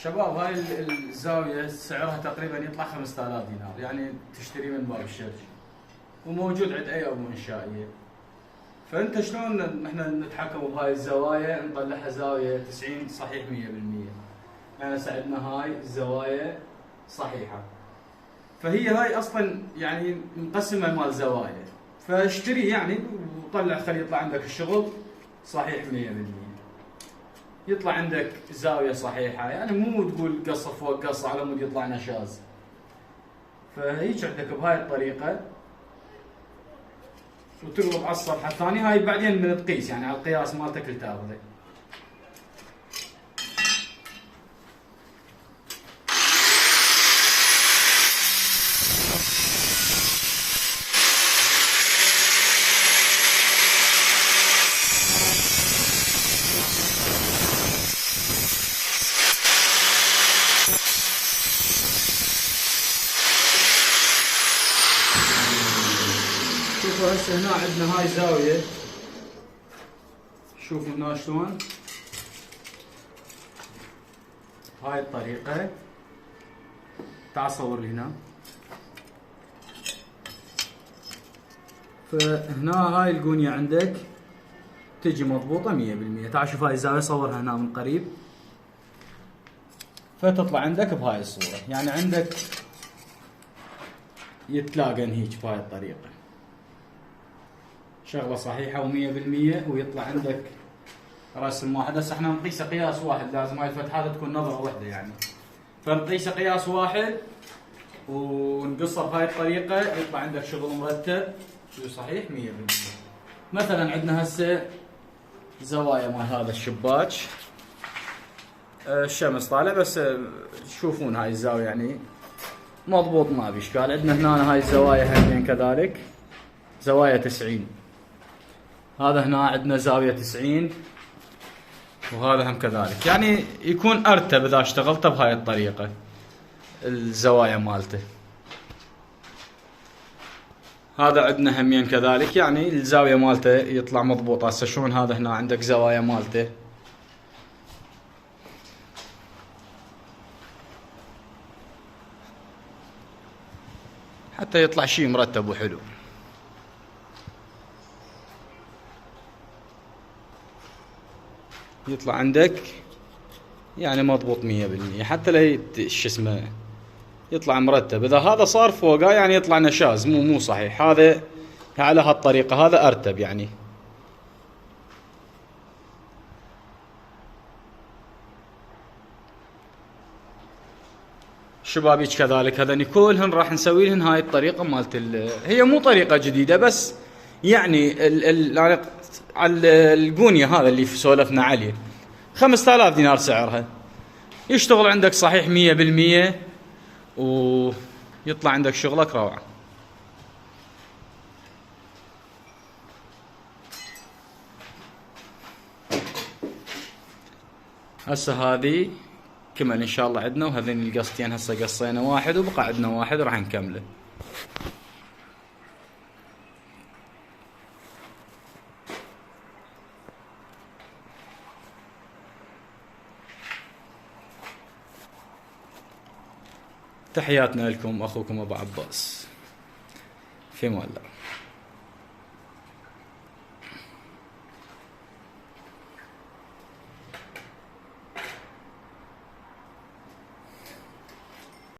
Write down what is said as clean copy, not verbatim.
شباب هاي الزاوية سعرها تقريبا يطلع 5000 دينار، يعني تشتري من باب الشرج، وموجود عند اي ابو انشائية. فانت شلون احنا نتحكم بهاي الزوايا نطلعها زاوية 90 صحيح 100%؟ يعني ساعدنا هاي الزوايا صحيحة، فهي هاي اصلا يعني مقسمة مال زوايا، فاشتري يعني وطلع خلي يطلع عندك الشغل صحيح 100%، يطلع عندك زاوية صحيحة، يعني مو تقول قصة فوق قصة على مود يطلع نشاز. فهيك عندك بهاي الطريقة، وتقلب على الصفحة الثانية. هاي بعدين من تقيس يعني على القياس مالتك اللي تاخذه. شوفوا هسه هنا عندنا هاي زاوية، شوفوا هنا شلون هاي الطريقة. تعال صور لي هنا. فهنا هاي القونية عندك تجي مضبوطة 100%. تعال شوف هاي الزاوية، صورها هنا من قريب. فتطلع عندك بهاي الصورة، يعني عندك يتلاقن هيك بهاي الطريقة، شغلة صحيحة و100%، ويطلع عندك رسم واحد. هسه احنا نقيسه قياس واحد، لازم هاي الفتحات تكون نظرة واحدة يعني. فنقيسه قياس واحد ونقصه بهاي الطريقة، يطلع عندك شغل مرتب وصحيح 100%. مثلا عندنا هسه زوايا مال هذا الشباك، الشمس طالع بس تشوفون هاي الزاوية يعني مضبوط ما بإشكال. عندنا هنا هاي الزوايا همين كذلك زوايا 90. هذا هنا عندنا زاوية 90، وهذا هم كذلك، يعني يكون ارتب اذا اشتغلت بهاي الطريقة الزوايا مالته. هذا عندنا همين كذلك، يعني الزاوية مالته يطلع مضبوط. هسه شلون هذا هنا عندك زوايا مالته حتى يطلع شيء مرتب وحلو. يطلع عندك يعني مضبوط 100%، حتى لا شو اسمه يطلع مرتب. اذا هذا صار فوقه يعني يطلع نشاز، مو صحيح. هذا على هالطريقة هذا ارتب يعني. شبابيك كذلك هذني كلهن راح نسوي لهن هاي الطريقة مالت هي مو طريقة جديدة، بس يعني على القونية هذا اللي سولفنا عليه 5000 دينار سعرها، يشتغل عندك صحيح 100%، ويطلع عندك شغلك روعة. هسه هذه كمل ان شاء الله عندنا، وهذين القصتين هسه قصينا واحد وبقى عندنا واحد راح نكمله. تحياتنا لكم، اخوكم ابو عباس، في امان الله.